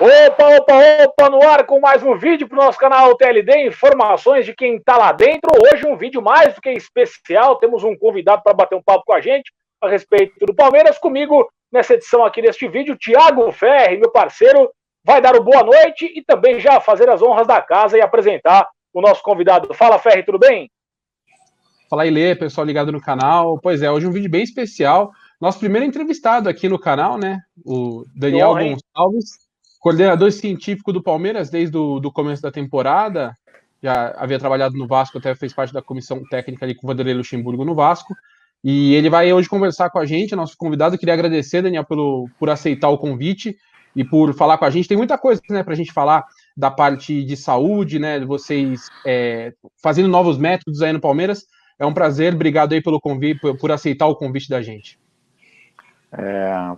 Opa, opa, opa, no ar com mais um vídeo para o nosso canal TLD, informações de quem está lá dentro. Hoje um vídeo mais do que especial, temos um convidado para bater um papo com a gente a respeito do Palmeiras. Comigo, nessa edição aqui deste vídeo, Thiago Ferri, meu parceiro, vai dar o boa noite e também já fazer as honras da casa e apresentar o nosso convidado. Fala, Ferri, tudo bem? Fala, Ilê, pessoal ligado no canal. Pois é, hoje um vídeo bem especial. Nosso primeiro entrevistado aqui no canal, né? O Daniel Gonçalves, coordenador científico do Palmeiras desde o começo da temporada. Já havia trabalhado no Vasco, até fez parte da comissão técnica ali com o Vanderlei Luxemburgo no Vasco. E ele vai hoje conversar com a gente, nosso convidado. Queria agradecer, Daniel, por aceitar o convite e por falar com a gente. Tem muita coisa, né, para a gente falar da parte de saúde, né? Vocês fazendo novos métodos aí no Palmeiras. É um prazer, obrigado aí pelo convite, por aceitar o convite da gente.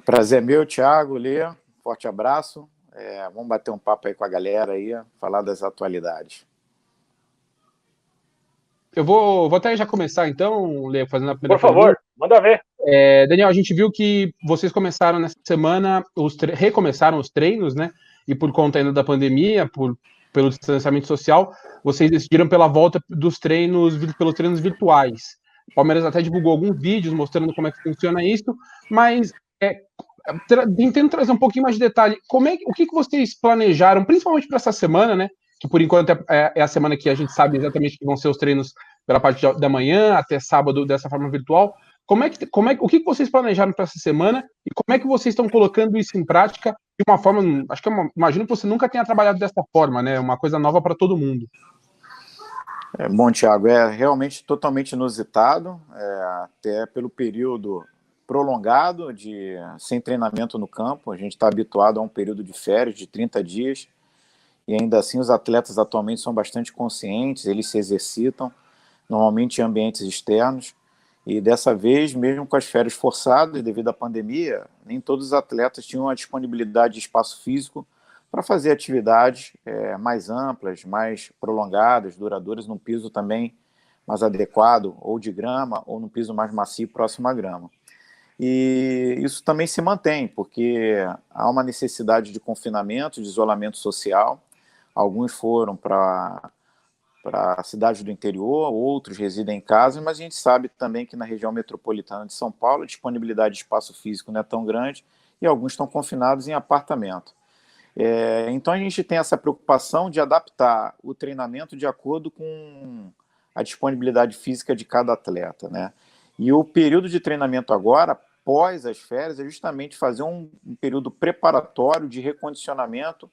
Prazer meu, Thiago, Lê, forte abraço. Vamos bater um papo aí com a galera aí, falar das atualidades. Eu vou até já começar então, Lê, fazendo a primeira pergunta. Por favor, manda ver. Daniel, a gente viu que vocês começaram nessa semana, recomeçaram os treinos, né? E por conta ainda da pandemia, pelo distanciamento social, vocês decidiram pela volta dos treinos, pelos treinos virtuais. O Palmeiras até divulgou alguns vídeos mostrando como é que funciona isso, mas tentando trazer um pouquinho mais de detalhe, o que vocês planejaram, principalmente para essa semana, né? Que por enquanto é a semana que a gente sabe exatamente que vão ser os treinos pela parte da manhã até sábado dessa forma virtual. O que vocês planejaram para essa semana e como é que vocês estão colocando isso em prática de uma forma, imagino que você nunca tenha trabalhado dessa forma, né? Uma coisa nova para todo mundo. Bom, Thiago, é realmente totalmente inusitado, até pelo período prolongado sem treinamento no campo. A gente está habituado a um período de férias de 30 dias e ainda assim os atletas atualmente são bastante conscientes, eles se exercitam, normalmente em ambientes externos. E dessa vez, mesmo com as férias forçadas devido à pandemia, nem todos os atletas tinham a disponibilidade de espaço físico para fazer atividades mais amplas, mais prolongadas, duradouras, num piso também mais adequado, ou de grama, ou num piso mais macio, próximo à grama. E isso também se mantém, porque há uma necessidade de confinamento, de isolamento social. Alguns foram para a cidade do interior, outros residem em casa, mas a gente sabe também que na região metropolitana de São Paulo a disponibilidade de espaço físico não é tão grande e alguns estão confinados em apartamento. Então a gente tem essa preocupação de adaptar o treinamento de acordo com a disponibilidade física de cada atleta, né? E o período de treinamento agora, após as férias, é justamente fazer um período preparatório de recondicionamento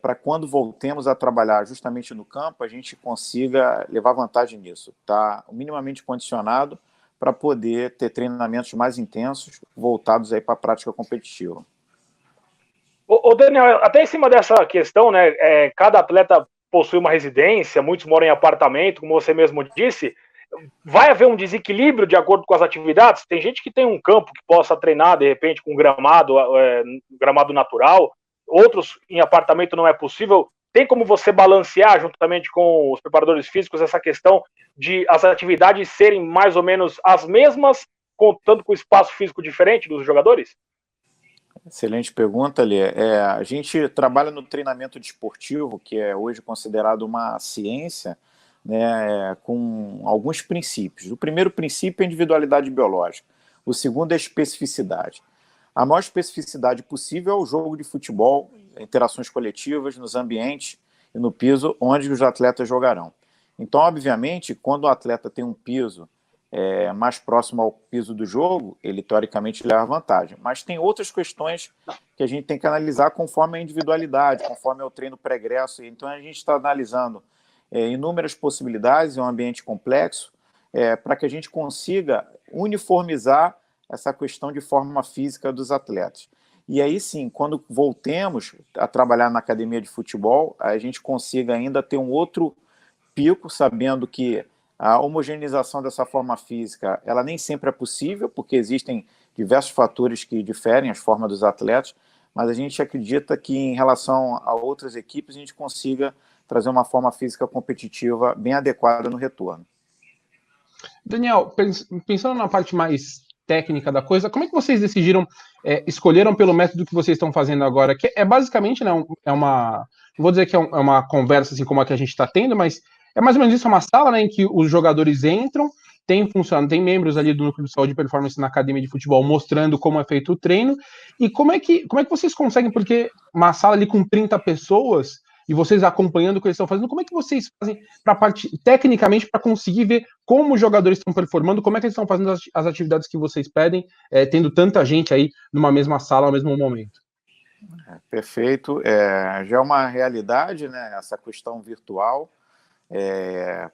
para quando voltemos a trabalhar justamente no campo, a gente consiga levar vantagem nisso, tá minimamente condicionado para poder ter treinamentos mais intensos voltados aí para a prática competitiva. Ô Daniel, até em cima dessa questão, né, cada atleta possui uma residência, muitos moram em apartamento, como você mesmo disse, vai haver um desequilíbrio de acordo com as atividades? Tem gente que tem um campo que possa treinar, de repente, com gramado natural, outros em apartamento não é possível. Tem como você balancear, juntamente com os preparadores físicos, essa questão de as atividades serem mais ou menos as mesmas, contando com espaço físico diferente dos jogadores? Excelente pergunta, Lê. A gente trabalha no treinamento desportivo, que é hoje considerado uma ciência, né, com alguns princípios. O primeiro princípio é a individualidade biológica. O segundo é a especificidade. A maior especificidade possível é o jogo de futebol, interações coletivas nos ambientes e no piso onde os atletas jogarão. Então, obviamente, quando o atleta tem um piso mais próximo ao piso do jogo, ele teoricamente leva vantagem. Mas tem outras questões que a gente tem que analisar conforme a individualidade, conforme é o treino pregresso. Então, a gente está analisando inúmeras possibilidades em um ambiente complexo para que a gente consiga uniformizar essa questão de forma física dos atletas. E aí sim, quando voltemos a trabalhar na academia de futebol, a gente consiga ainda ter um outro pico, sabendo que a homogeneização dessa forma física, ela nem sempre é possível, porque existem diversos fatores que diferem as formas dos atletas, mas a gente acredita que em relação a outras equipes, a gente consiga trazer uma forma física competitiva bem adequada no retorno. Daniel, pensando na parte mais técnica da coisa. Como é que vocês decidiram, escolheram pelo método que vocês estão fazendo agora? Que é basicamente, né, não vou dizer que é uma conversa assim como a que a gente está tendo, mas é mais ou menos isso, é uma sala, né, em que os jogadores entram, tem membros ali do Núcleo de Saúde e Performance na academia de futebol mostrando como é feito o treino, e como é que vocês conseguem, porque uma sala ali com 30 pessoas, e vocês acompanhando o que eles estão fazendo, como é que vocês fazem tecnicamente para conseguir ver como os jogadores estão performando, como é que eles estão fazendo as atividades que vocês pedem, tendo tanta gente aí numa mesma sala ao mesmo momento? Perfeito. Já é uma realidade, né, essa questão virtual,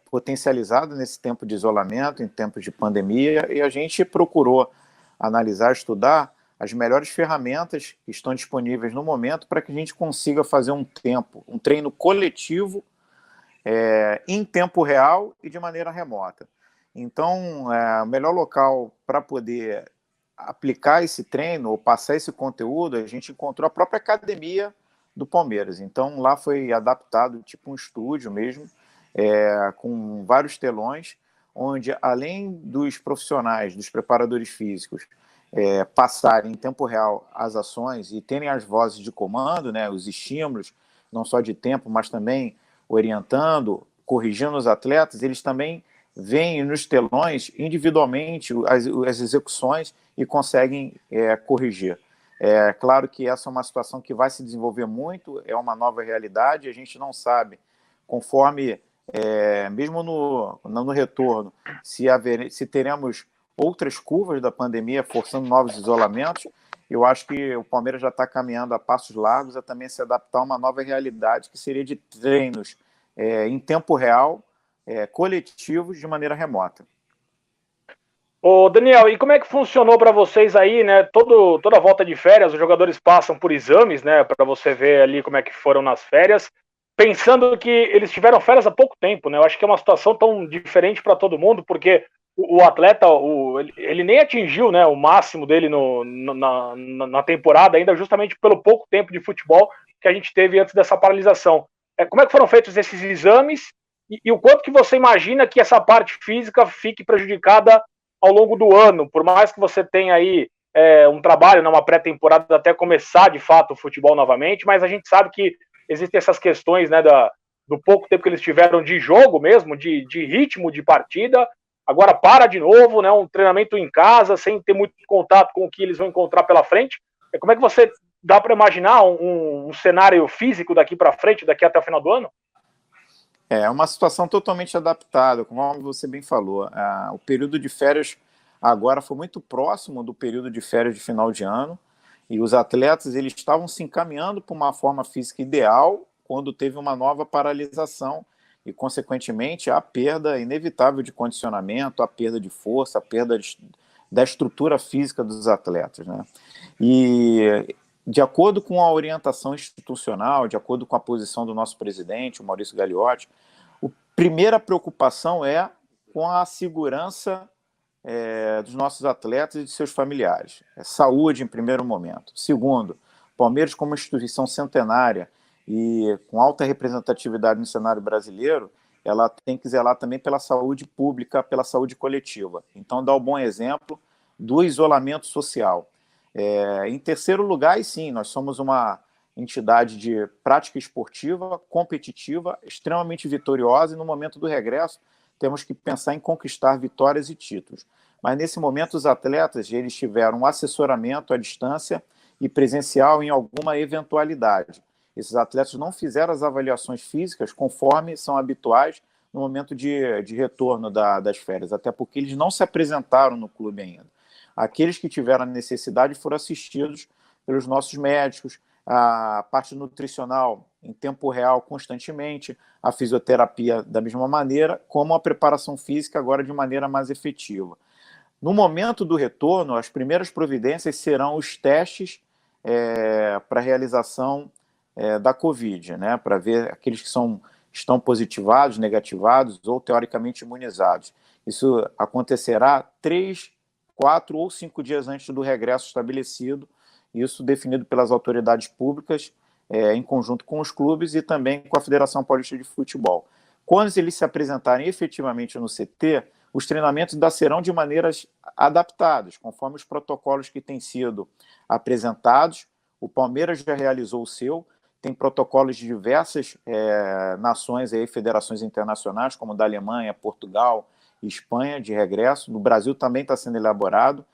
potencializada nesse tempo de isolamento, em tempos de pandemia, e a gente procurou analisar, estudar as melhores ferramentas que estão disponíveis no momento para que a gente consiga fazer um treino coletivo em tempo real e de maneira remota. Então, o melhor local para poder aplicar esse treino ou passar esse conteúdo, a gente encontrou a própria academia do Palmeiras. Então, lá foi adaptado tipo um estúdio mesmo, com vários telões, onde, além dos profissionais, dos preparadores físicos, passarem em tempo real as ações e terem as vozes de comando, né, os estímulos, não só de tempo, mas também orientando, corrigindo os atletas, eles também veem nos telões individualmente as execuções e conseguem corrigir. É claro que essa é uma situação que vai se desenvolver muito, é uma nova realidade, a gente não sabe, conforme, mesmo no retorno, se teremos outras curvas da pandemia forçando novos isolamentos. Eu acho que o Palmeiras já está caminhando a passos largos a também se adaptar a uma nova realidade, que seria de treinos em tempo real, coletivos, de maneira remota. Ô, Daniel, e como é que funcionou para vocês aí, né? Toda volta de férias, os jogadores passam por exames, né? Para você ver ali como é que foram nas férias, pensando que eles tiveram férias há pouco tempo, né? Eu acho que é uma situação tão diferente para todo mundo, porque o atleta, ele nem atingiu, né, o máximo dele na temporada, ainda justamente pelo pouco tempo de futebol que a gente teve antes dessa paralisação. Como é que foram feitos esses exames e o quanto que você imagina que essa parte física fique prejudicada ao longo do ano, por mais que você tenha aí um trabalho, numa pré-temporada até começar de fato o futebol novamente, mas a gente sabe que existem essas questões, né, do pouco tempo que eles tiveram de jogo mesmo, de ritmo de partida, agora para de novo, né, um treinamento em casa, sem ter muito contato com o que eles vão encontrar pela frente. Como é que você dá para imaginar um cenário físico daqui para frente, daqui até o final do ano? É uma situação totalmente adaptada, como você bem falou. O período de férias agora foi muito próximo do período de férias de final de ano, e os atletas eles estavam se encaminhando para uma forma física ideal quando teve uma nova paralisação e, consequentemente, a perda inevitável de condicionamento, a perda de força, a perda da estrutura física dos atletas, né? E, de acordo com a orientação institucional, de acordo com a posição do nosso presidente, o Maurício Gagliotti, a primeira preocupação é com a segurança dos nossos atletas e de seus familiares. Saúde em primeiro momento. Segundo, Palmeiras, como instituição centenária e com alta representatividade no cenário brasileiro, ela tem que zelar também pela saúde pública, pela saúde coletiva. Então, dá o bom exemplo do isolamento social. Em terceiro lugar, e sim, nós somos uma entidade de prática esportiva, competitiva, extremamente vitoriosa, e no momento do regresso temos que pensar em conquistar vitórias e títulos. Mas nesse momento os atletas eles tiveram um assessoramento à distância e presencial em alguma eventualidade. Esses atletas não fizeram as avaliações físicas conforme são habituais no momento de retorno das férias, até porque eles não se apresentaram no clube ainda. Aqueles que tiveram a necessidade foram assistidos pelos nossos médicos, a parte nutricional em tempo real constantemente, a fisioterapia da mesma maneira, como a preparação física agora de maneira mais efetiva. No momento do retorno, as primeiras providências serão os testes para a realização da Covid, né, para ver aqueles que estão positivados, negativados ou teoricamente imunizados. Isso acontecerá 3, 4 ou 5 dias antes do regresso estabelecido, isso definido pelas autoridades públicas, em conjunto com os clubes e também com a Federação Paulista de Futebol. Quando eles se apresentarem efetivamente no CT, os treinamentos ainda serão de maneiras adaptadas, conforme os protocolos que têm sido apresentados. O Palmeiras já realizou o seu, tem protocolos de diversas nações, aí, federações internacionais, como da Alemanha, Portugal e Espanha, de regresso. No Brasil também está sendo elaborado.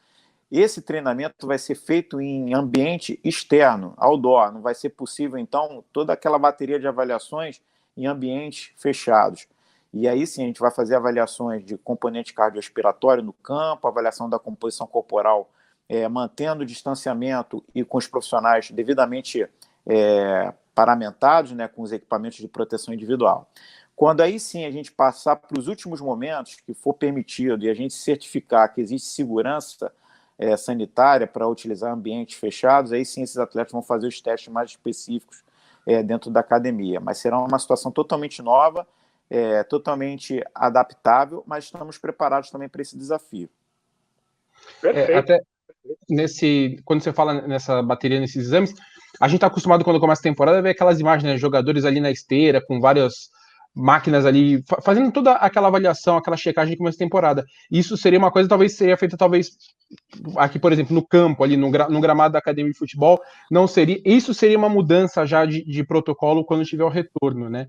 Esse treinamento vai ser feito em ambiente externo, outdoor. Não vai ser possível, então, toda aquela bateria de avaliações em ambientes fechados. E aí sim a gente vai fazer avaliações de componente cardiorrespiratório no campo, avaliação da composição corporal, mantendo o distanciamento e com os profissionais devidamente paramentados, né, com os equipamentos de proteção individual. Quando aí sim a gente passar para os últimos momentos, que for permitido, e a gente certificar que existe segurança sanitária para utilizar ambientes fechados, aí sim esses atletas vão fazer os testes mais específicos dentro da academia. Mas será uma situação totalmente nova, totalmente adaptável, mas estamos preparados também para esse desafio. Perfeito. Até quando você fala nessa bateria, nesses exames, a gente está acostumado quando começa a temporada a ver aquelas imagens, né, jogadores ali na esteira, com várias máquinas ali, fazendo toda aquela avaliação, aquela checagem de começo de temporada. Isso seria uma coisa, talvez seria feita, talvez, aqui, por exemplo, no campo, ali no gramado da academia de futebol, não seria. Isso seria uma mudança já de protocolo quando tiver o retorno, né?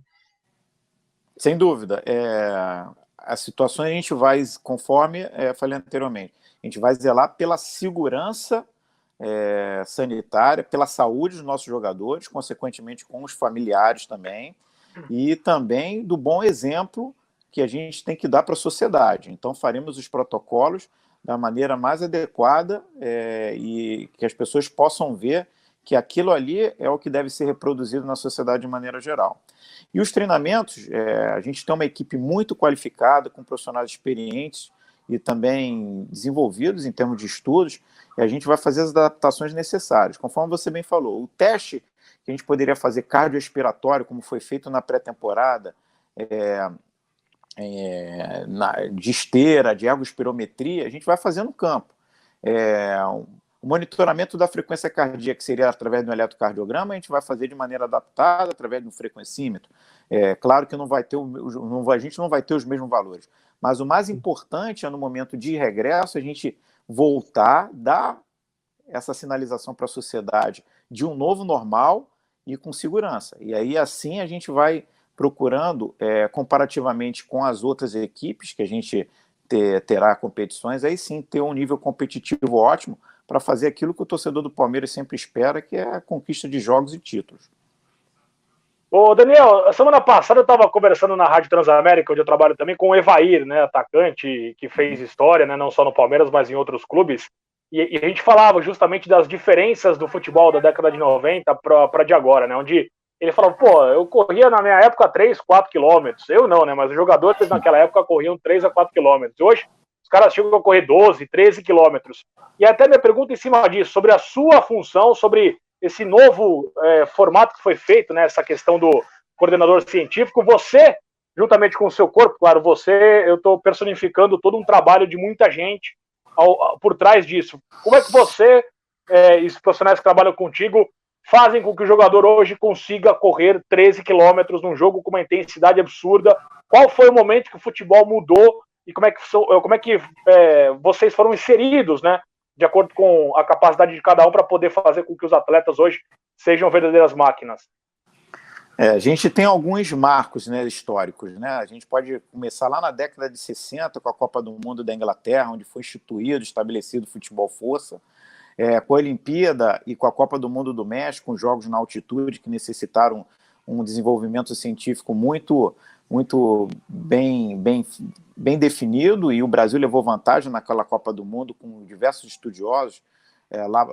Sem dúvida. As situações a gente vai, conforme falei anteriormente, a gente vai zelar pela segurança sanitária, pela saúde dos nossos jogadores, consequentemente com os familiares também, e também do bom exemplo que a gente tem que dar para a sociedade. Então, faremos os protocolos da maneira mais adequada e que as pessoas possam ver que aquilo ali é o que deve ser reproduzido na sociedade de maneira geral. E os treinamentos, a gente tem uma equipe muito qualificada, com profissionais experientes e também desenvolvidos em termos de estudos, e a gente vai fazer as adaptações necessárias. Conforme você bem falou, o teste que a gente poderia fazer cardiorrespiratório, como foi feito na pré-temporada, de esteira, de ergospirometria, a gente vai fazer no campo. O monitoramento da frequência cardíaca, que seria através do eletrocardiograma, a gente vai fazer de maneira adaptada, através do frequencímetro. Claro que a gente não vai ter os mesmos valores, mas o mais importante é, no momento de regresso, a gente voltar, dar essa sinalização para a sociedade de um novo normal e com segurança. E aí, assim, a gente vai procurando, comparativamente com as outras equipes que a gente terá competições, aí sim ter um nível competitivo ótimo para fazer aquilo que o torcedor do Palmeiras sempre espera, que é a conquista de jogos e títulos. Ô, Daniel, a semana passada eu estava conversando na Rádio Transamérica, onde eu trabalho também, com o Evair, né, atacante que fez história, né, não só no Palmeiras, mas em outros clubes, e a gente falava justamente das diferenças do futebol da década de 90 para de agora, né, onde ele falava, pô, eu corria na minha época 3, 4 quilômetros, eu não, né, mas os jogadores naquela época corriam 3 a 4 quilômetros, hoje os caras chegam a correr 12, 13 quilômetros, e até me pergunta em cima disso, sobre a sua função, sobre esse novo formato que foi feito, né, essa questão do coordenador científico, você, juntamente com o seu corpo, claro, eu estou personificando todo um trabalho de muita gente por trás disso. Como é que você e os profissionais que trabalham contigo fazem com que o jogador hoje consiga correr 13 quilômetros num jogo com uma intensidade absurda? Qual foi o momento que o futebol mudou e como é que vocês foram inseridos, né, de acordo com a capacidade de cada um para poder fazer com que os atletas hoje sejam verdadeiras máquinas? A gente tem alguns marcos, né, históricos, né? A gente pode começar lá na década de 60 com a Copa do Mundo da Inglaterra, onde foi estabelecido o futebol força, com a Olimpíada e com a Copa do Mundo do México, com jogos na altitude que necessitaram um desenvolvimento científico muito bem definido, e o Brasil levou vantagem naquela Copa do Mundo com diversos estudiosos,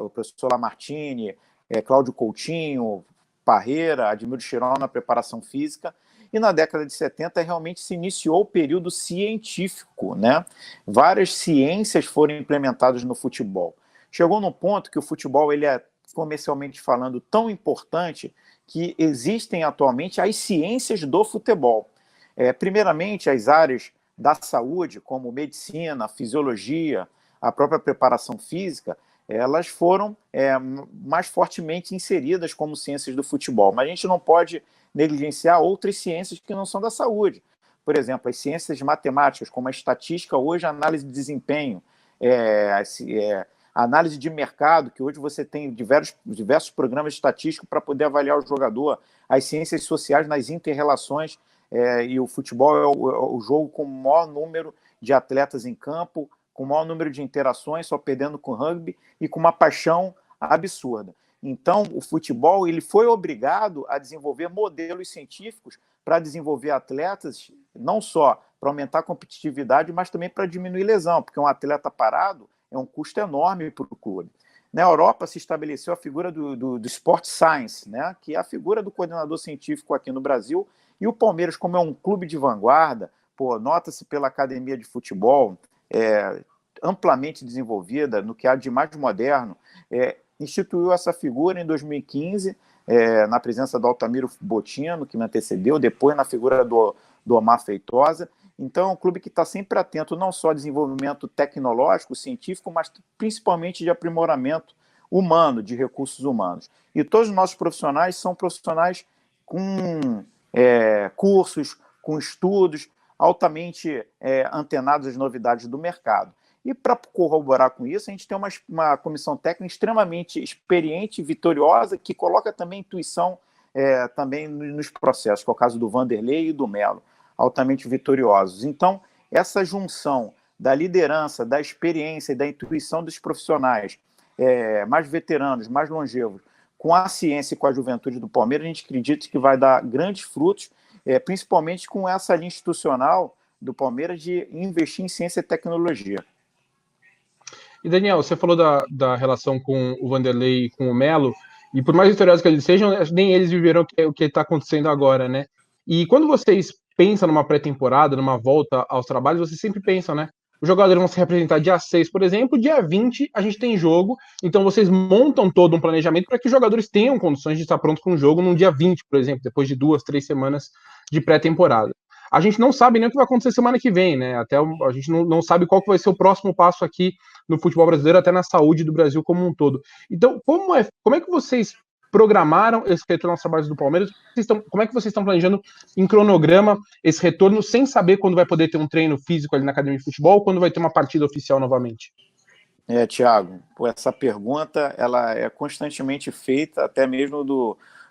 o professor Lamartine, Cláudio Coutinho, Parreira, Admildo Chirão na preparação física, e na década de 70 realmente se iniciou o período científico, né? Várias ciências foram implementadas no futebol. Chegou num ponto que o futebol ele é, comercialmente falando, tão importante que existem atualmente as ciências do futebol. Primeiramente, as áreas da saúde, como medicina, fisiologia, a própria preparação física, elas foram mais fortemente inseridas como ciências do futebol. Mas a gente não pode negligenciar outras ciências que não são da saúde. por exemplo, as ciências matemáticas, como a estatística, hoje a análise de desempenho, a análise de mercado, que hoje você tem diversos programas estatísticos para poder avaliar o jogador, as ciências sociais nas inter-relações, e o futebol é o jogo com o maior número de atletas em campo, com o maior número de interações, só perdendo com o rugby, e com uma paixão absurda. Então, o futebol ele foi obrigado a desenvolver modelos científicos para desenvolver atletas, não só para aumentar a competitividade, mas também para diminuir lesão, porque um atleta parado é um custo enorme para o clube. Na Europa se estabeleceu a figura do Sport Science, né, que é a figura do coordenador científico aqui no Brasil, e o Palmeiras, como é um clube de vanguarda, nota-se pela academia de futebol, amplamente desenvolvida, no que há de mais moderno, instituiu essa figura em 2015, na presença do Altamiro Bottino, que me antecedeu, depois na figura do Omar Feitosa. Então, é um clube que está sempre atento não só ao desenvolvimento tecnológico, científico, mas principalmente de aprimoramento humano, de recursos humanos. E todos os nossos profissionais são profissionais com cursos, com estudos, altamente antenados às novidades do mercado. E para corroborar com isso, a gente tem uma comissão técnica extremamente experiente e vitoriosa, que coloca também intuição também nos processos, que é o caso do Vanderlei e do Melo, altamente vitoriosos. Então, essa junção da liderança, da experiência e da intuição dos profissionais mais veteranos, mais longevos, com a ciência e com a juventude do Palmeiras, a gente acredita que vai dar grandes frutos, principalmente com essa linha institucional do Palmeiras de investir em ciência e tecnologia. E, Daniel, você falou da relação com o Vanderlei e com o Melo, e por mais vitoriosos que eles sejam, nem eles viveram o que está acontecendo agora, né? E quando vocês pensam numa pré-temporada, numa volta aos trabalhos, vocês sempre pensam, né? Os jogadores vão se representar dia 6, por exemplo, dia 20 a gente tem jogo, então vocês montam todo um planejamento para que os jogadores tenham condições de estar prontos para um jogo no dia 20, por exemplo, depois de 2, 3 semanas de pré-temporada. A gente não sabe nem o que vai acontecer semana que vem, né? A gente não sabe qual que vai ser o próximo passo aqui no futebol brasileiro, até na saúde do Brasil como um todo. Então, como é que vocês programaram esse retorno aos trabalhos do Palmeiras? Como é que vocês estão planejando em cronograma esse retorno, sem saber quando vai poder ter um treino físico ali na academia de futebol, quando vai ter uma partida oficial novamente? Thiago, essa pergunta ela é constantemente feita, até mesmo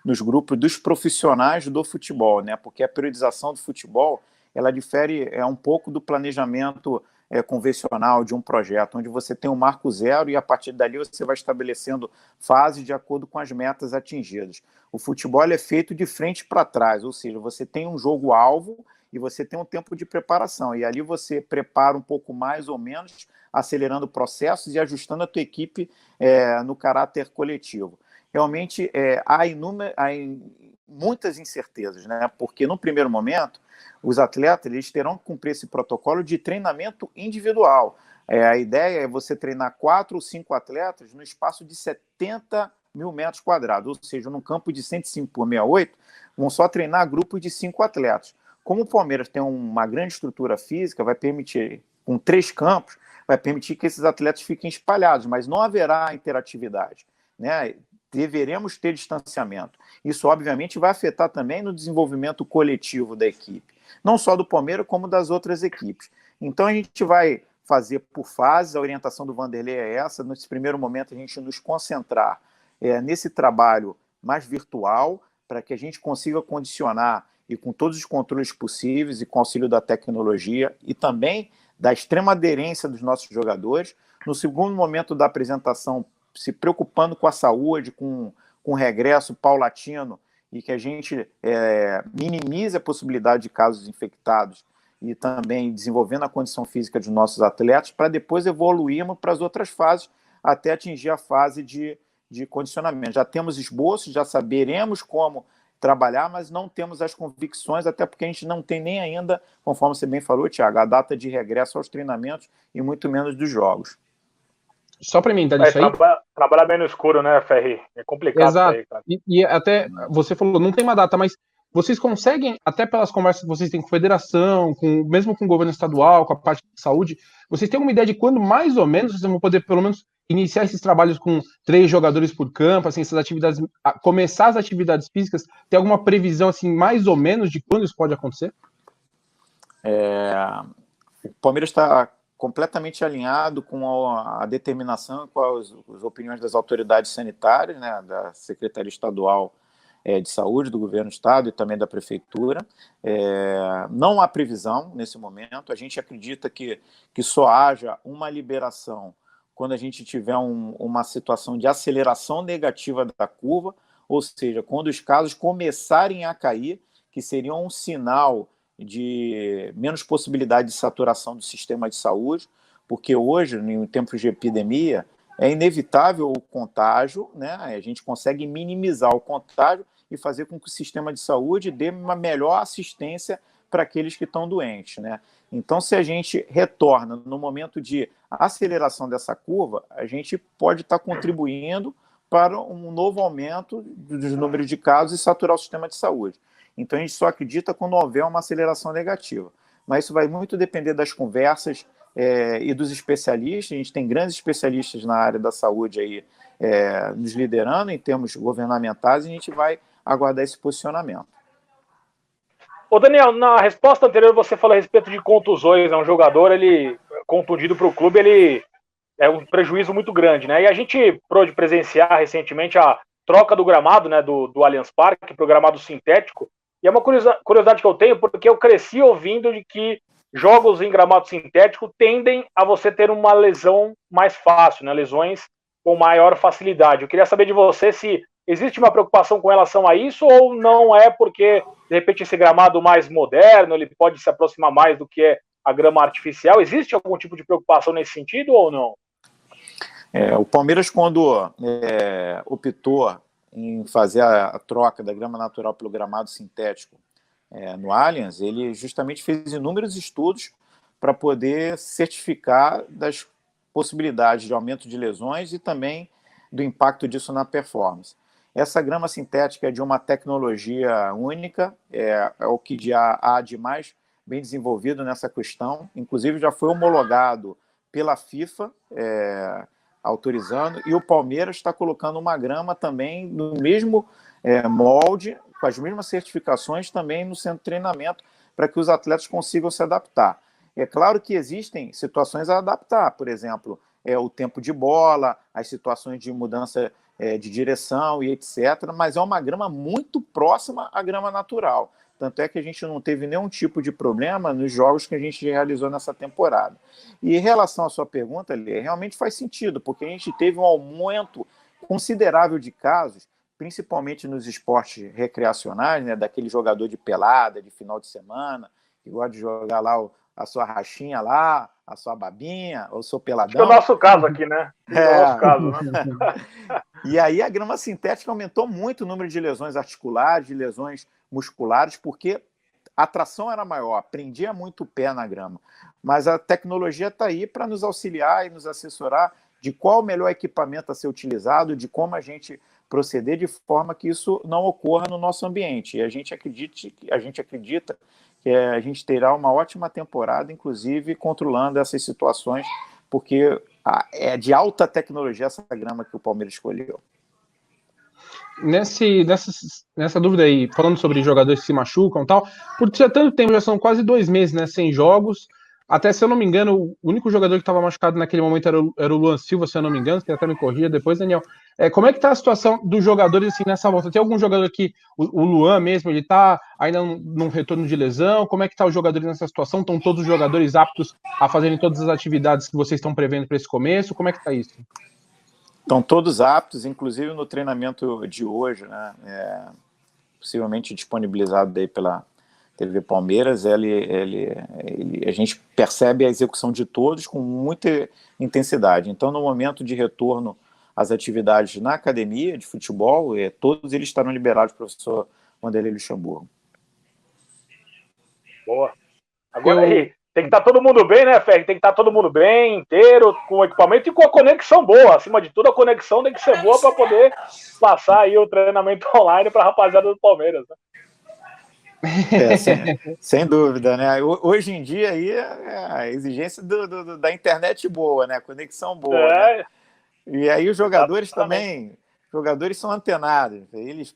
nos grupos dos profissionais do futebol, né? Porque a periodização do futebol ela difere um pouco do planejamento convencional de um projeto, onde você tem um marco zero e a partir dali você vai estabelecendo fases de acordo com as metas atingidas. O futebol é feito de frente para trás, ou seja, você tem um jogo-alvo e você tem um tempo de preparação, e ali você prepara um pouco mais ou menos, acelerando processos e ajustando a tua equipe no caráter coletivo. Realmente há muitas incertezas, né? Porque no primeiro momento os atletas eles terão que cumprir esse protocolo de treinamento individual. A ideia é você treinar 4 ou 5 atletas no espaço de 70 mil metros quadrados, ou seja, num campo de 105 por 68, vão só treinar grupos de 5 atletas. Como o Palmeiras tem uma grande estrutura física, vai permitir, com 3 campos, vai permitir que esses atletas fiquem espalhados, mas não haverá interatividade, né? Deveremos ter distanciamento. Isso, obviamente, vai afetar também no desenvolvimento coletivo da equipe, não só do Palmeiras, como das outras equipes. Então, a gente vai fazer por fases, a orientação do Vanderlei é essa, nesse primeiro momento, a gente nos concentrar nesse trabalho mais virtual, para que a gente consiga condicionar, e com todos os controles possíveis, e com auxílio da tecnologia, e também da extrema aderência dos nossos jogadores. No segundo momento da apresentação, se preocupando com a saúde, com o regresso paulatino, e que a gente minimize a possibilidade de casos infectados e também desenvolvendo a condição física dos nossos atletas, para depois evoluirmos para as outras fases, até atingir a fase de condicionamento. Já temos esboços, já saberemos como trabalhar, mas não temos as convicções, até porque a gente não tem nem ainda, conforme você bem falou, Thiago, a data de regresso aos treinamentos e muito menos dos jogos. Só para emendar isso aí... Trabalhar bem no escuro, né, Ferri? É complicado. Exato. Isso aí, cara. E até, você falou, não tem uma data, mas vocês conseguem, até pelas conversas que vocês têm com a federação, mesmo com o governo estadual, com a parte de saúde, vocês têm uma ideia de quando, mais ou menos, vocês vão poder, pelo menos, iniciar esses trabalhos com 3 jogadores por campo, assim, essas atividades, começar as atividades físicas, tem alguma previsão, assim, mais ou menos, de quando isso pode acontecer? O Palmeiras está completamente alinhado com a determinação e com as opiniões das autoridades sanitárias, né, da Secretaria Estadual de Saúde, do Governo do Estado e também da Prefeitura. Não há previsão nesse momento. A gente acredita que só haja uma liberação quando a gente tiver uma situação de aceleração negativa da curva, ou seja, quando os casos começarem a cair, que seria um sinal de menos possibilidade de saturação do sistema de saúde, porque hoje, em tempos de epidemia, é inevitável o contágio, né? A gente consegue minimizar o contágio e fazer com que o sistema de saúde dê uma melhor assistência para aqueles que estão doentes, né? Então, se a gente retorna no momento de aceleração dessa curva, a gente pode estar contribuindo para um novo aumento dos números de casos e saturar o sistema de saúde. Então, a gente só acredita quando houver uma aceleração negativa. Mas isso vai muito depender das conversas e dos especialistas. A gente tem grandes especialistas na área da saúde aí nos liderando em termos governamentais e a gente vai aguardar esse posicionamento. Ô Daniel, na resposta anterior você falou a respeito de contusões, né? Um jogador, ele contundido para o clube, ele é um prejuízo muito grande, né? E a gente pôde presenciar recentemente a troca do gramado, né, do Allianz Parque para o gramado sintético. E é uma curiosidade que eu tenho, porque eu cresci ouvindo de que jogos em gramado sintético tendem a você ter uma lesão mais fácil, né? Lesões com maior facilidade. Eu queria saber de você se existe uma preocupação com relação a isso ou não é porque, de repente, esse gramado mais moderno, ele pode se aproximar mais do que é a grama artificial. Existe algum tipo de preocupação nesse sentido ou não? O Palmeiras, quando optou em fazer a troca da grama natural pelo gramado sintético no Allianz, ele justamente fez inúmeros estudos para poder certificar das possibilidades de aumento de lesões e também do impacto disso na performance. Essa grama sintética é de uma tecnologia única, é o que há de mais bem desenvolvido nessa questão, inclusive já foi homologado pela FIFA, autorizando, e o Palmeiras está colocando uma grama também no mesmo molde, com as mesmas certificações também no centro de treinamento, para que os atletas consigam se adaptar. É claro que existem situações a adaptar, por exemplo, o tempo de bola, as situações de mudança de direção e etc., mas é uma grama muito próxima à grama natural. Tanto é que a gente não teve nenhum tipo de problema nos jogos que a gente realizou nessa temporada. E em relação à sua pergunta, Lê, realmente faz sentido, porque a gente teve um aumento considerável de casos, principalmente nos esportes recreacionais, né, daquele jogador de pelada, de final de semana, que gosta de jogar lá a sua rachinha lá, a sua babinha, ou o seu peladão. Acho que é o nosso caso aqui, né? É o nosso caso, né? E aí a grama sintética aumentou muito o número de lesões articulares, de lesões musculares, porque a tração era maior, prendia muito o pé na grama. Mas a tecnologia está aí para nos auxiliar e nos assessorar de qual o melhor equipamento a ser utilizado, de como a gente proceder de forma que isso não ocorra no nosso ambiente. E a gente acredita que a gente terá uma ótima temporada, inclusive controlando essas situações, porque é de alta tecnologia essa grama que o Palmeiras escolheu. Nessa dúvida aí, falando sobre jogadores que se machucam e tal, por ter tanto tempo, já são quase 2 meses, né, sem jogos, até, se eu não me engano, o único jogador que estava machucado naquele momento era o Luan Silva, se eu não me engano, você até me corrija depois, Daniel. Como é que tá a situação dos jogadores assim, nessa volta? Tem algum jogador que, o Luan mesmo, ele tá ainda num retorno de lesão? Como é que tá os jogadores nessa situação? Estão todos os jogadores aptos a fazerem todas as atividades que vocês estão prevendo para esse começo? Como é que tá isso? Estão todos aptos, inclusive no treinamento de hoje, né, possivelmente disponibilizado aí pela TV Palmeiras, a gente percebe a execução de todos com muita intensidade. Então, no momento de retorno às atividades na academia de futebol, todos eles estarão liberados, professor Wanderlei Luxemburgo. Boa. Agora aí, tem que estar todo mundo bem, né, Ferri? Tem que estar todo mundo bem, inteiro, com o equipamento e com a conexão boa. Acima de tudo, a conexão tem que ser boa para poder passar aí o treinamento online para a rapaziada do Palmeiras, né? Sem dúvida, né? Hoje em dia aí a exigência da internet boa, né? Conexão boa. Né? E aí os jogadores também, jogadores são antenados. Eles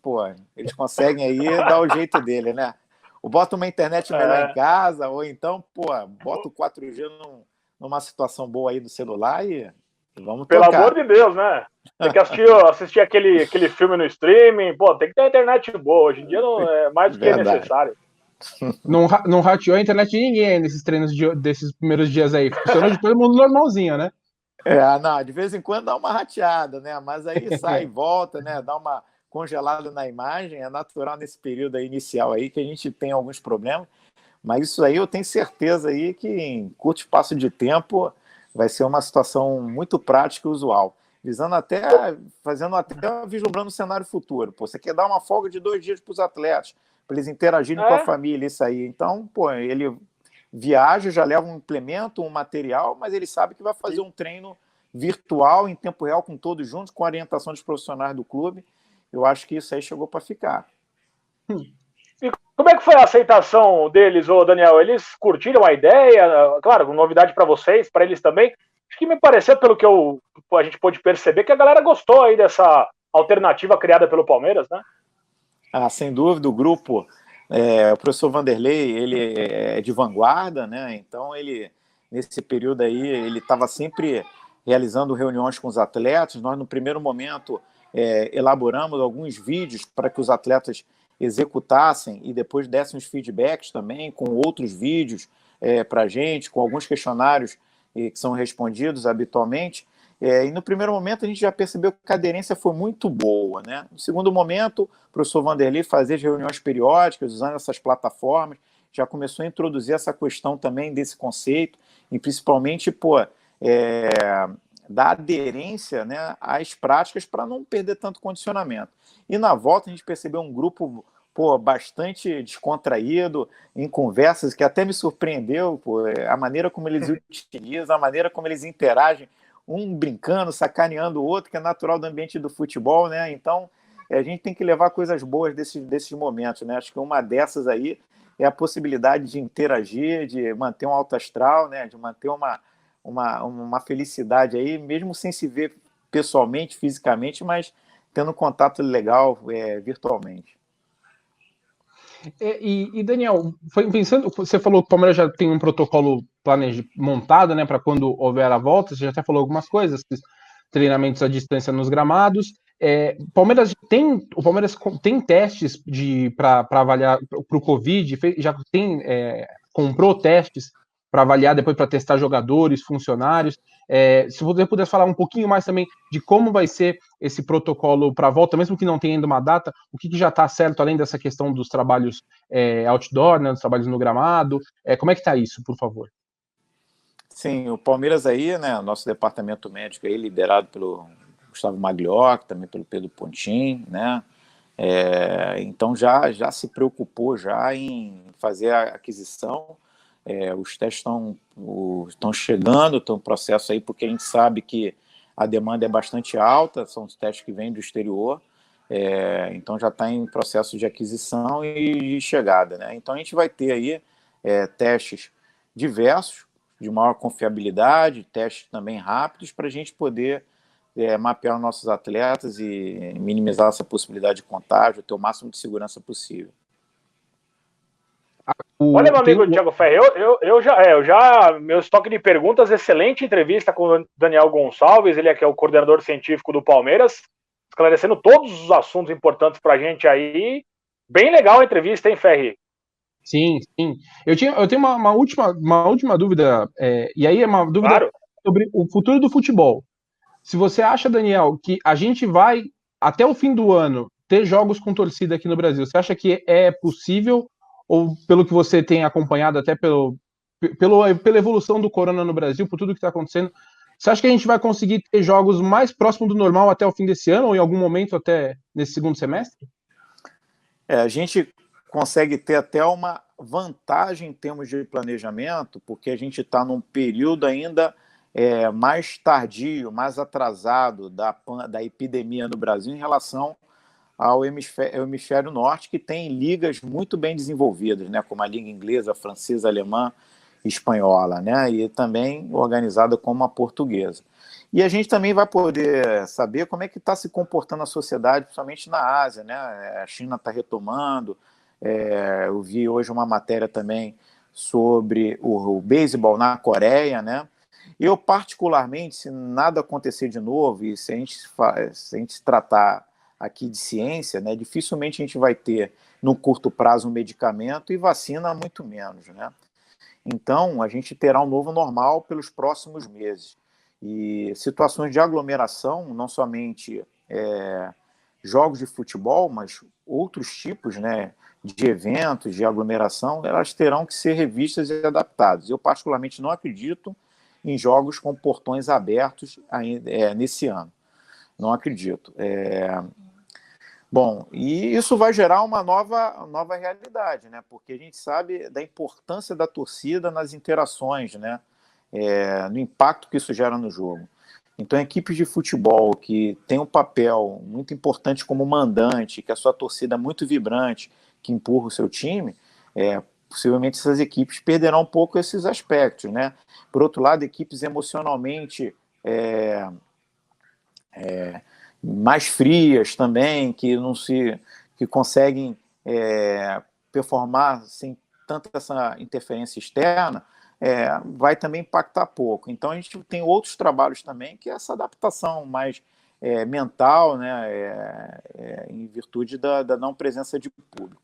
conseguem aí dar o jeito dele, né? ou bota uma internet melhor É. em casa, ou então, pô, bota o 4G numa situação boa aí do celular e vamos Pelo tocar. amor de Deus, né? Tem que assistir aquele filme no streaming, pô, tem que ter internet boa. Hoje em dia não é mais do que Verdade. necessário. Não rateou a internet de ninguém aí nesses treinos desses primeiros dias aí. Funcionou de todo mundo normalzinho, né? Não, de vez em quando dá uma rateada, né? Mas aí sai e volta, né? Dá uma congelada na imagem. É natural nesse período aí inicial aí que a gente tem alguns problemas. Mas isso aí eu tenho certeza aí que em curto espaço de tempo vai ser uma situação muito prática e usual. Vislumbrando o cenário futuro. Pô, você quer dar uma folga de 2 dias para os atletas, para eles interagirem com a família, isso aí. Então, pô, ele viaja, já leva um implemento, um material, mas ele sabe que vai fazer um treino virtual, em tempo real, com todos juntos, com a orientação dos profissionais do clube. Eu acho que isso aí chegou para ficar. E como é que foi a aceitação deles, ô Daniel? Eles curtiram a ideia? Claro, novidade para vocês, para eles também. Acho que me pareceu, pelo que a gente pôde perceber, que a galera gostou aí dessa alternativa criada pelo Palmeiras, né? Sem dúvida, o grupo, o professor Vanderlei, ele é de vanguarda, né? Então, nesse período aí, ele estava sempre realizando reuniões com os atletas. Nós, no primeiro momento, elaboramos alguns vídeos para que os atletas executassem e depois dessem os feedbacks também, com outros vídeos para a gente, com alguns questionários que são respondidos habitualmente. E no primeiro momento a gente já percebeu que a aderência foi muito boa, né? No segundo momento, o professor Vanderlei fazia as reuniões periódicas, usando essas plataformas, já começou a introduzir essa questão também desse conceito, e principalmente, da aderência, né, às práticas para não perder tanto condicionamento. E na volta a gente percebeu um grupo bastante descontraído, em conversas que até me surpreendeu, a maneira como eles utilizam, a maneira como eles interagem, um brincando, sacaneando o outro, que é natural do ambiente do futebol, né? Então, a gente tem que levar coisas boas desses momentos, né? Acho que uma dessas aí é a possibilidade de interagir, de manter um alto astral, né? De manter uma felicidade aí, mesmo sem se ver pessoalmente, fisicamente, mas tendo contato legal virtualmente. E Daniel, pensando, você falou que o Palmeiras já tem um protocolo montado, né, para quando houver a volta. Você já até falou algumas coisas, treinamentos à distância nos gramados. O Palmeiras tem testes para avaliar para o Covid, já comprou testes para avaliar, depois para testar jogadores, funcionários. Se você pudesse falar um pouquinho mais também de como vai ser esse protocolo para a volta, mesmo que não tenha ainda uma data, o que já está certo, além dessa questão dos trabalhos outdoor, né, dos trabalhos no gramado, como é que está isso, por favor? Sim, o Palmeiras aí, né, o nosso departamento médico aí, liderado pelo Gustavo Magliocchi, também pelo Pedro Pontin, né, então já se preocupou já em fazer a aquisição. Os testes estão chegando, estão em processo aí, porque a gente sabe que a demanda é bastante alta, são os testes que vêm do exterior, então já está em processo de aquisição e de chegada, né? Então a gente vai ter aí testes diversos, de maior confiabilidade, testes também rápidos, para a gente poder mapear os nossos atletas e minimizar essa possibilidade de contágio, ter o máximo de segurança possível. Olha, meu amigo Thiago Ferri, meu estoque de perguntas, excelente entrevista com o Daniel Gonçalves, ele é que é o coordenador científico do Palmeiras, esclarecendo todos os assuntos importantes pra gente aí. Bem legal a entrevista, hein, Ferri? Sim, sim. Eu tenho uma última dúvida, e aí é uma dúvida sobre o futuro do futebol. Se você acha, Daniel, que a gente vai, até o fim do ano, ter jogos com torcida aqui no Brasil, você acha que é possível? Ou pelo que você tem acompanhado, até pela evolução do corona no Brasil, por tudo que está acontecendo, você acha que a gente vai conseguir ter jogos mais próximos do normal até o fim desse ano, ou em algum momento até nesse segundo semestre? A gente consegue ter até uma vantagem em termos de planejamento, porque a gente está num período ainda mais tardio, mais atrasado da epidemia no Brasil em relação ao hemisfério norte, que tem ligas muito bem desenvolvidas, né, como a liga inglesa, francesa, alemã, espanhola, né, e também organizada como a portuguesa. E a gente também vai poder saber como é que está se comportando a sociedade, principalmente na Ásia, né? A China está retomando, Eu vi hoje uma matéria também sobre o beisebol na Coreia, né? Eu, particularmente, se nada acontecer de novo, e se a gente se tratar aqui de ciência, né, dificilmente a gente vai ter, no curto prazo, um medicamento e vacina muito menos, né? Então, a gente terá um novo normal pelos próximos meses. E situações de aglomeração, não somente jogos de futebol, mas outros tipos, né, de eventos, de aglomeração, elas terão que ser revistas e adaptadas. Eu, particularmente, não acredito em jogos com portões abertos nesse ano. Não acredito. Bom, e isso vai gerar uma nova realidade, né? Porque a gente sabe da importância da torcida nas interações, né? No impacto que isso gera no jogo. Então, equipes de futebol que têm um papel muito importante como mandante, que a sua torcida é muito vibrante, que empurra o seu time, possivelmente essas equipes perderão um pouco esses aspectos, né? Por outro lado, equipes emocionalmente mais frias também, que conseguem performar sem tanta essa interferência externa, vai também impactar pouco. Então a gente tem outros trabalhos também, que é essa adaptação mais mental, né, em virtude da não presença de público.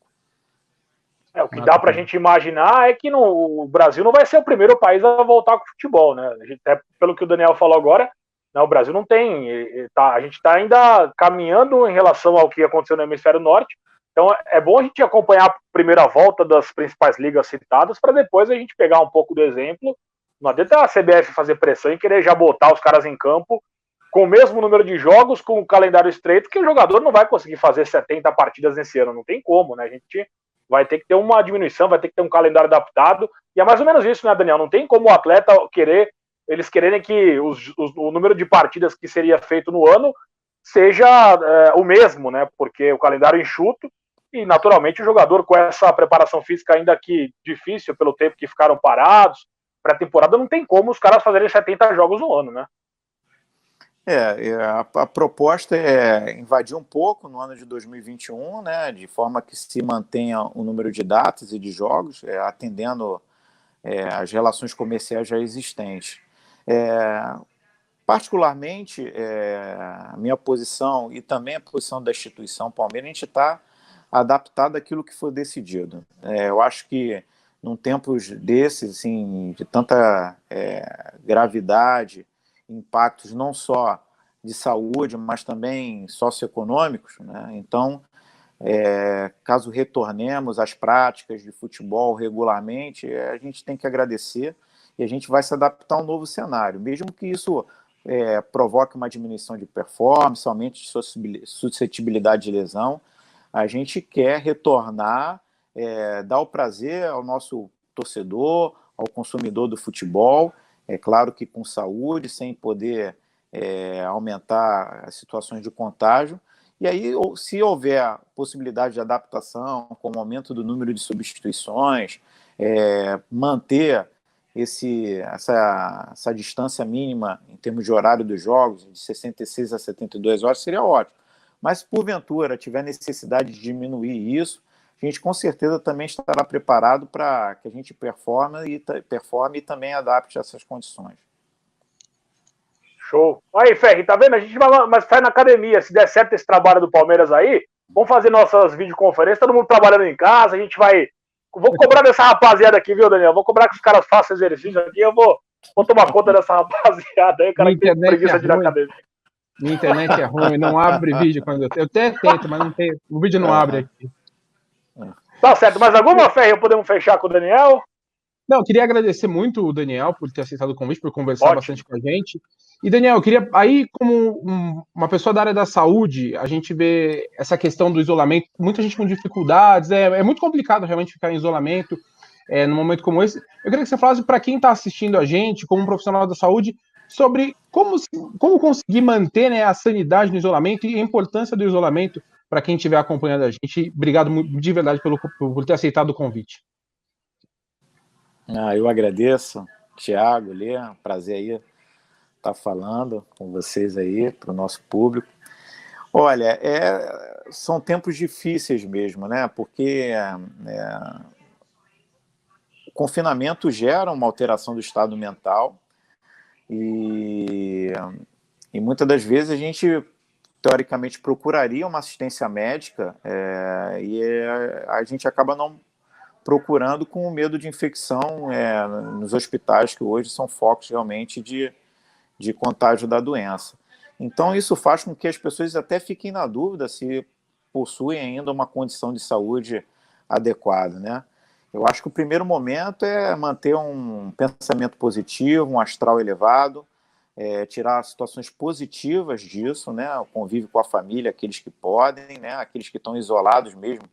O que dá para a gente imaginar é que o Brasil não vai ser o primeiro país a voltar com o futebol, né? Até pelo que o Daniel falou agora, o Brasil não tem. A gente está ainda caminhando em relação ao que aconteceu no hemisfério norte. Então é bom a gente acompanhar a primeira volta das principais ligas citadas para depois a gente pegar um pouco do exemplo. Não adianta a CBF fazer pressão e querer já botar os caras em campo com o mesmo número de jogos, com o calendário estreito, que o jogador não vai conseguir fazer 70 partidas nesse ano. Não tem como, né? A gente vai ter que ter uma diminuição, vai ter que ter um calendário adaptado. E é mais ou menos isso, né, Daniel? Não tem como o atleta eles quererem que o número de partidas que seria feito no ano seja o mesmo, né? Porque o calendário é enxuto e, naturalmente, o jogador com essa preparação física ainda que difícil pelo tempo que ficaram parados, pré-temporada, não tem como os caras fazerem 70 jogos no ano, né? A proposta é invadir um pouco no ano de 2021, né, de forma que se mantenha o número de datas e de jogos, atendendo as relações comerciais já existentes. Particularmente, a minha posição e também a posição da instituição Palmeiras, a gente está adaptado àquilo que foi decidido. Eu acho que, num tempos desses, assim, de tanta gravidade, impactos não só de saúde, mas também socioeconômicos, né? Então, caso retornemos às práticas de futebol regularmente, a gente tem que agradecer e a gente vai se adaptar a um novo cenário, mesmo que isso provoque uma diminuição de performance, aumente de suscetibilidade de lesão. A gente quer retornar, dar o prazer ao nosso torcedor, ao consumidor do futebol, é claro que com saúde, sem poder aumentar as situações de contágio. E aí, se houver possibilidade de adaptação, com o aumento do número de substituições, manter essa distância mínima em termos de horário dos jogos, de 66 a 72 horas, seria ótimo. Mas, se porventura tiver necessidade de diminuir isso, a gente com certeza também estará preparado para que a gente performe e também adapte a essas condições. Show. Aí, Ferri, tá vendo? A gente vai na academia. Se der certo esse trabalho do Palmeiras aí, vamos fazer nossas videoconferências, todo mundo trabalhando em casa, a gente vai... Vou cobrar dessa rapaziada aqui, viu, Daniel? Vou cobrar que os caras façam exercício aqui, eu vou tomar conta dessa rapaziada aí, o cara que tem preguiça de ir na academia. Minha internet é ruim, não abre vídeo quando eu até tento, mas não tem, o vídeo não abre aqui. Tá certo, mais alguma, Ferri, podemos fechar com o Daniel? Não, eu queria agradecer muito o Daniel por ter aceitado o convite, por conversar bastante com a gente. E, Daniel, eu queria, aí, como uma pessoa da área da saúde, a gente vê essa questão do isolamento, muita gente com dificuldades, é muito complicado realmente ficar em isolamento num momento como esse. Eu queria que você falasse para quem está assistindo a gente, como um profissional da saúde, sobre como conseguir manter, né, a sanidade no isolamento e a importância do isolamento para quem estiver acompanhando a gente. Obrigado de verdade por ter aceitado o convite. Eu agradeço, Thiago, Lê, é um prazer aí estar falando com vocês aí, para o nosso público. Olha, são tempos difíceis mesmo, né? Porque o confinamento gera uma alteração do estado mental e muitas das vezes a gente, teoricamente, procuraria uma assistência médica e a gente acaba não procurando com o medo de infecção nos hospitais, que hoje são focos realmente de contágio da doença. Então, isso faz com que as pessoas até fiquem na dúvida se possuem ainda uma condição de saúde adequada, né? Eu acho que o primeiro momento é manter um pensamento positivo, um astral elevado, tirar situações positivas disso, né? O convívio com a família, aqueles que podem, né? Aqueles que estão isolados mesmo,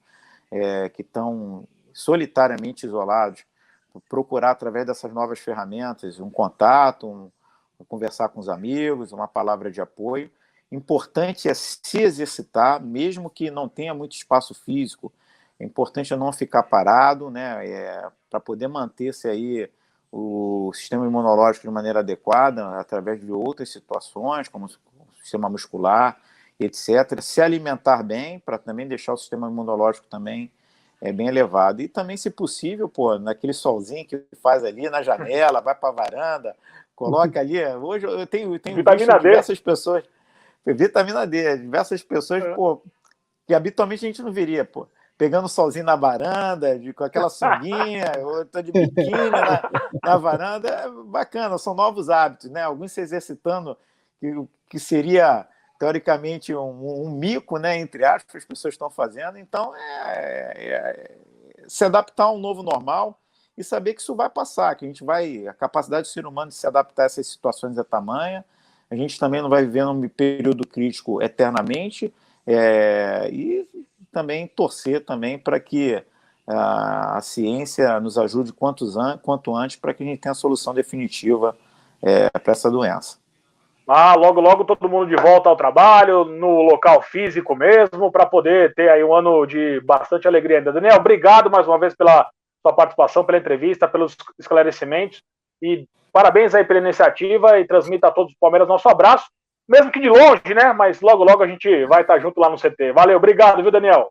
que estão solitariamente isolados, procurar através dessas novas ferramentas um contato, conversar com os amigos, uma palavra de apoio. Importante é se exercitar, mesmo que não tenha muito espaço físico. É importante não ficar parado, né? Para poder manter-se aí o sistema imunológico de maneira adequada, através de outras situações, como o sistema muscular, etc. Se alimentar bem, para também deixar o sistema imunológico também bem elevado. E também, se possível, naquele solzinho que faz ali na janela, vai para a varanda, coloca ali. Hoje eu tenho vitamina visto D. Diversas pessoas, vitamina D, diversas pessoas, que habitualmente a gente não viria, pegando o solzinho na varanda, com aquela sunguinha, ou tô de biquíni na varanda, é bacana, são novos hábitos, né? Alguns se exercitando, que seria teoricamente um mico, né, entre aspas, que as pessoas estão fazendo. Então, se adaptar a um novo normal e saber que isso vai passar, que a capacidade do ser humano de se adaptar a essas situações é tamanha. A gente também não vai viver num período crítico eternamente, e também torcer também para que a ciência nos ajude quanto antes para que a gente tenha a solução definitiva para essa doença. Logo, logo todo mundo de volta ao trabalho, no local físico mesmo, para poder ter aí um ano de bastante alegria ainda. Daniel, obrigado mais uma vez pela sua participação, pela entrevista, pelos esclarecimentos, e parabéns aí pela iniciativa, e transmita a todos os Palmeiras nosso abraço, mesmo que de longe, né? Mas logo, logo a gente vai estar junto lá no CT. Valeu, obrigado, viu, Daniel?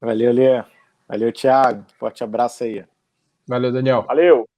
Valeu, Lê. Valeu, Thiago. Forte abraço aí. Valeu, Daniel. Valeu.